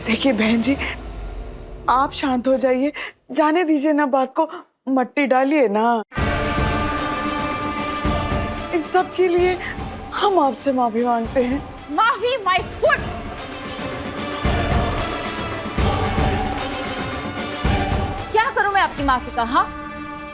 देखिए बहन जी, आप शांत हो जाइए, जाने दीजिए ना बात को, मट्टी डालिए ना। इन सब के लिए हम आपसे माफी मांगते हैं। माफी माय फुट। क्या करूं मैं आपकी माफी का? हाँ,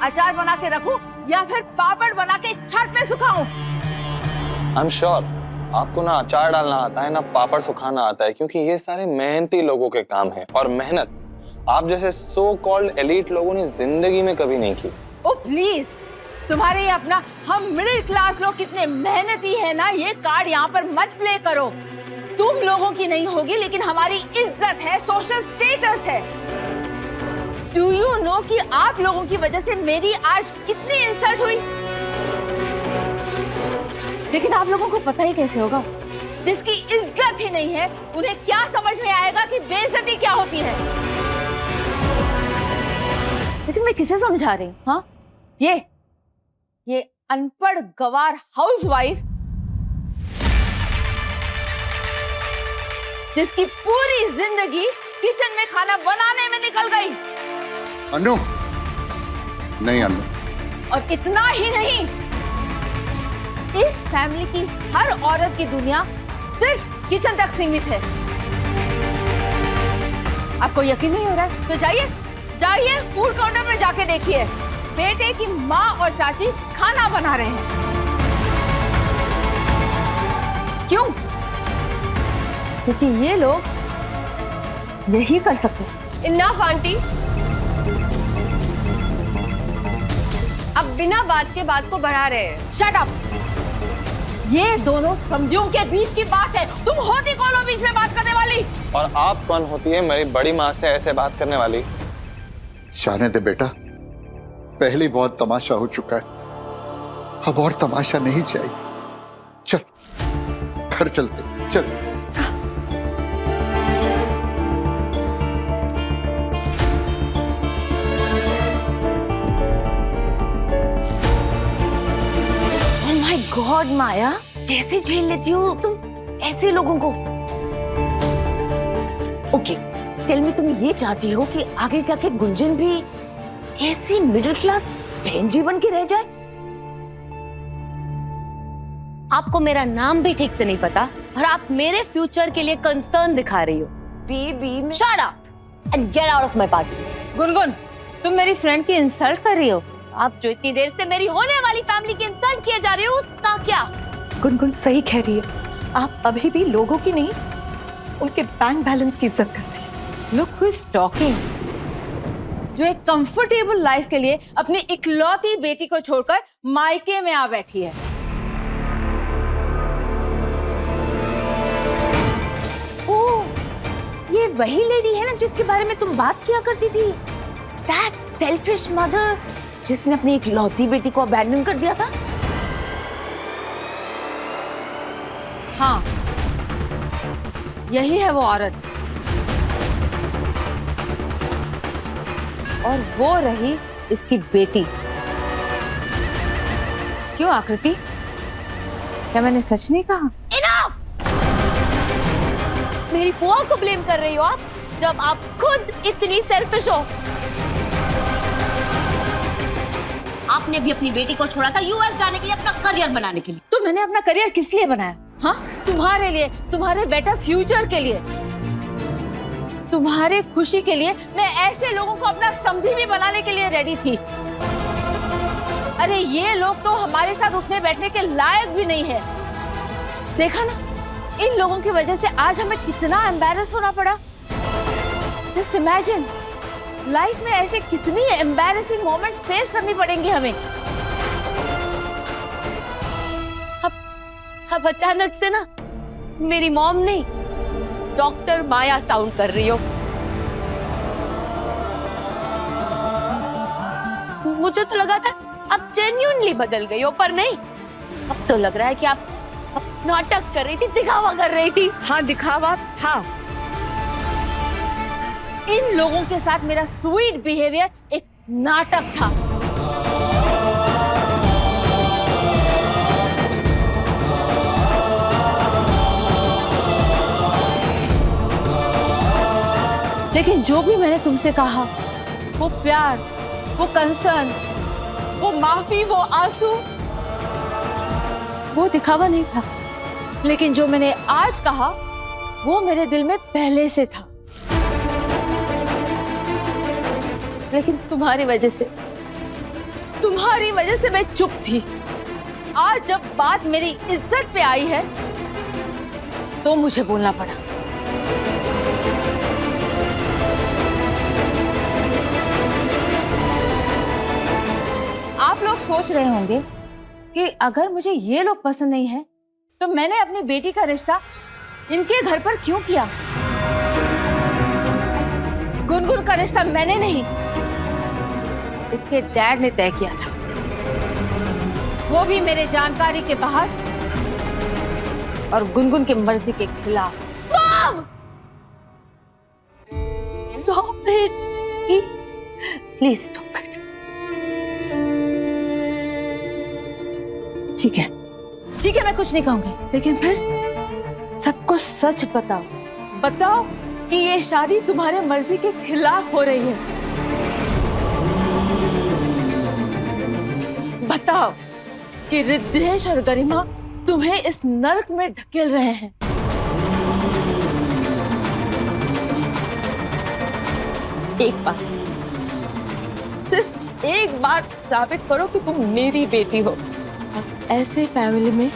अचार बना के रखूं या फिर पापड़ बना के छत पे सुखाऊं? आई एम श्योर आपको ना अचार डालना आता है ना पापड़ सुखाना आता है, क्योंकि ये सारे मेहनती लोगों के काम है और मेहनत आप जैसे सो कॉल्ड एलीट लोगों ने जिंदगी में कभी नहीं की। ओ प्लीज, तुम्हारे ये अपना हम मिडिल क्लास लोग कितने मेहनती है ना, ये कार्ड यहाँ पर मत प्ले करो। तुम लोगों की नहीं होगी, लेकिन हमारी इज्जत है, सोशल स्टेटस है। डू यू नो कि आप लोगों की वजह से मेरी आज कितनी इंसल्ट हुई? लेकिन आप लोगों को पता ही कैसे होगा? जिसकी इज्जत ही नहीं है उन्हें क्या समझ में आएगा कि बेइज्जती क्या होती है? लेकिन मैं किसे समझा रही हूँ? हाँ, ये अनपढ़ गवार हाउसवाइफ जिसकी पूरी जिंदगी किचन में खाना बनाने में निकल गई। अनु, नहीं अनु। और इतना ही नहीं, इस फैमिली की हर औरत की दुनिया सिर्फ किचन तक सीमित है। आपको यकीन नहीं हो रहा है तो जाइए फूड काउंटर पर जाके देखिए, बेटे की माँ और चाची खाना बना रहे हैं। क्यों? क्योंकि ये लोग यही कर सकते हैं। इनफ आंटी, अब बिना बात के बात को बढ़ा रहे हैं। Shut up. ये दोनों समझियों के बीच की बात है, तुम होती कौन हो बीच में बात करने वाली? और आप कौन होती है मेरी बड़ी माँ से ऐसे बात करने वाली? जाने दे बेटा, पहले बहुत तमाशा हो चुका है, अब और तमाशा नहीं चाहिए। चल घर चलते, चल। ओह माय गॉड माया, कैसे झेल लेती हो तुम ऐसे लोगों को? ओके, टेल मी, तुम ये चाहती हो कि आगे जाके गुंजन भी ऐसी मिडिल क्लास भेंजी बन के रह जाए? आपको मेरा नाम भी ठीक से नहीं पता और आप मेरे फ्यूचर के लिए कंसर्न दिखा रही हो। Baby, shut up and get out of my party. Gungun, तुम मेरी फ्रेंड की इंसल्ट कर रही हो। आप जो इतनी देर से मेरी होने वाली फैमिली की इंसल्ट किए जा रही हो, उसका क्या? गुनगुन सही कह रही है, आप अभी भी लोगों की नहीं, उनके बैंक बैलेंस की इज्जत करती है। लुक हु इज टॉकिंग, जो एक कंफर्टेबल लाइफ के लिए अपनी इकलौती बेटी को छोड़कर मायके में आ बैठी है। ओह, ये वही लेडी है ना जिसके बारे में तुम बात किया करती थी? दैट सेल्फिश मदर जिसने अपनी इकलौती बेटी को अबैंडन कर दिया था। हाँ, यही है वो औरत। और वो रही इसकी बेटी। क्यों आकृति, क्या मैंने सच नहीं कहा? इनफ! मेरी बुआ को ब्लेम कर रही हो आप, जब आप खुद इतनी सेल्फिश हो। आपने भी अपनी बेटी को छोड़ा था यूएस जाने के लिए, अपना करियर बनाने के लिए। तो मैंने अपना करियर किस लिए बनाया? हाँ, तुम्हारे लिए, तुम्हारे बेटर फ्यूचर के लिए, तुम्हारे खुशी के लिए। मैं ऐसे लोगों को अपना समधी भी बनाने के लिए रेडी थी। अरे ये लोग तो हमारे साथ उठने बैठने के लायक भी नहीं है। देखा ना, इन लोगों की वजह से आज हमें कितना एम्बैरस होना पड़ा। जस्ट इमेजिन, लाइफ में ऐसे कितनी एम्बैरसिंग मोमेंट्स फेस करनी पड़ेंगी हमें। अब अचानक से ना मेरी मॉम नहीं, डॉक्टर माया साउंड कर रही हो। मुझे तो लगा था आप जेन्युइनली बदल गई हो, पर नहीं, अब तो लग रहा है कि आप नाटक कर रही थी, दिखावा कर रही थी। हाँ, दिखावा था। इन लोगों के साथ मेरा स्वीट बिहेवियर एक नाटक था। लेकिन जो भी मैंने तुमसे कहा, वो प्यार, वो कंसर्न, वो माफी, वो आंसू, वो दिखावा नहीं था। लेकिन जो मैंने आज कहा वो मेरे दिल में पहले से था। लेकिन तुम्हारी वजह से मैं चुप थी। आज जब बात मेरी इज्जत पे आई है तो मुझे बोलना पड़ा। आप लोग सोच रहे होंगे कि अगर मुझे ये लोग पसंद नहीं है तो मैंने अपनी बेटी का रिश्ता इनके घर पर क्यों किया। गुनगुन का रिश्ता मैंने नहीं, इसके डैड ने तय किया था, वो भी मेरे जानकारी के बाहर और गुनगुन की मर्जी के खिलाफ। Mom! Stop it, please stop it. ठीक है, मैं कुछ नहीं कहूंगी, लेकिन फिर सबको सच बताओ कि ये शादी तुम्हारे मर्जी के खिलाफ हो रही है। बताओ कि रिद्धेश और गरिमा तुम्हें इस नर्क में ढकेल रहे हैं। एक बार, सिर्फ एक बार साबित करो कि तुम मेरी बेटी हो। ऐसे फैमिली में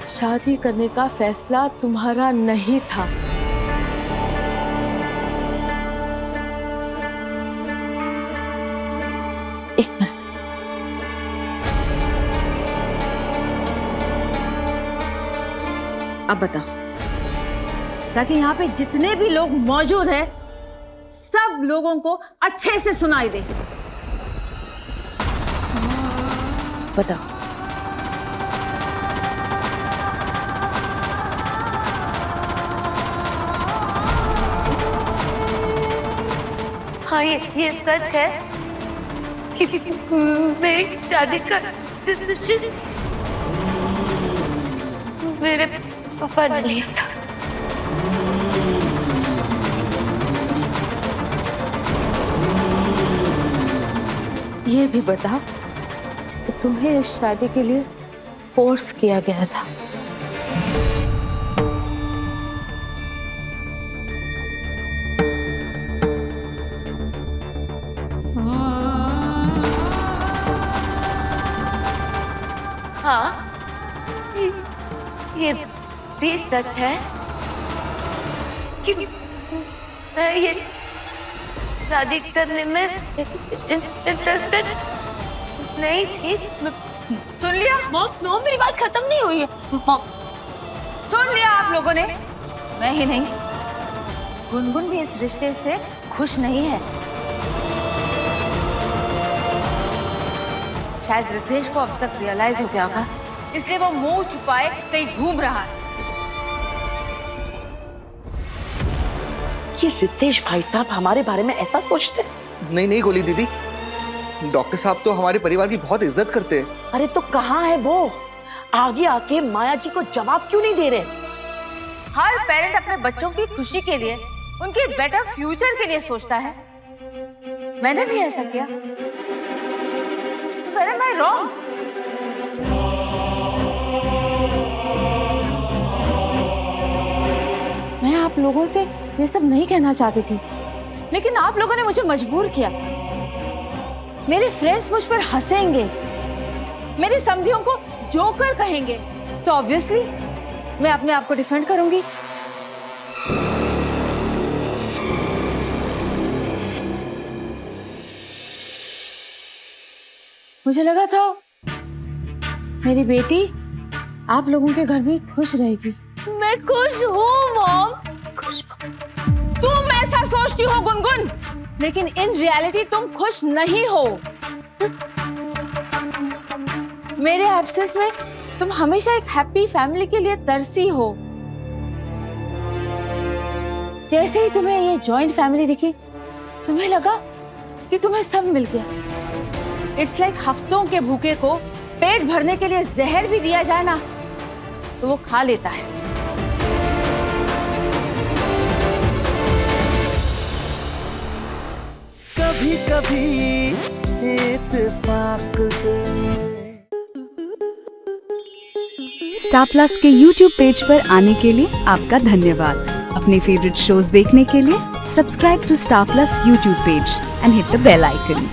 शादी करने का फैसला तुम्हारा नहीं था। एक मिनट, अब बताओ, ताकि यहाँ पे जितने भी लोग मौजूद हैं सब लोगों को अच्छे से सुनाई दे। बताओ। हाँ, ये सच है कि मेरी शादी का डिसीजन मेरे पापा ने लिया था। ये भी बता कि तुम्हें इस शादी के लिए फोर्स किया गया था। हाँ, ये भी सच है कि मैं ये शादी करने में इंटरेस्टेड नहीं थी। सुन लिया? मॉम, मेरी बात खत्म नहीं हुई है। मॉम, सुन लिया आप लोगों ने? मैं ही नहीं, गुनगुन भी इस रिश्ते से खुश नहीं है। शायद रिद्धेश को अब तक रियलाइज हो गया होगा, इसलिए वो मुंह छुपाए कहीं घूम रहा है। ये रितेश भाई साहब हमारे बारे में ऐसा सोचते हैं? नहीं गोली दीदी, डॉक्टर साहब तो हमारे परिवार की बहुत इज्जत करते हैं। अरे तो कहाँ है वो? आगे आके माया जी को जवाब क्यों नहीं दे रहे? हर पेरेंट अपने बच्चों की खुशी के लिए, उनके बेटर फ्यूचर के लिए सोचता है। मैंने भी ऐसा किया। So where am I wrong? मैं आप लोगों से ये सब नहीं कहना चाहती थी, लेकिन आप लोगों ने मुझे मजबूर किया। मेरे फ्रेंड्स मुझ पर हंसेंगे, मेरी समधियों को जोकर कहेंगे, तो ऑब्वियसली मैं अपने आप को डिफेंड करूंगी। मुझे लगा था मेरी बेटी आप लोगों के घर में खुश रहेगी। मैं खुश हूँ मॉम। तुम ऐसा सोचती हो गुनगुन, लेकिन इन रियलिटी तुम खुश नहीं हो। मेरे एब्सेंस में तुम हमेशा एक हैप्पी फैमिली के लिए तरसी हो। जैसे ही तुम्हें ये जॉइंट फैमिली दिखी, तुम्हें लगा कि तुम्हें सब मिल गया। इट्स लाइक हफ्तों के भूखे को पेट भरने के लिए जहर भी दिया जाए ना, तो वो खा लेता है। कभी इत्तेफाक से। स्टार प्लस के YouTube पेज पर आने के लिए आपका धन्यवाद। अपने फेवरेट शोज देखने के लिए subscribe to Star Plus YouTube page and hit the bell icon.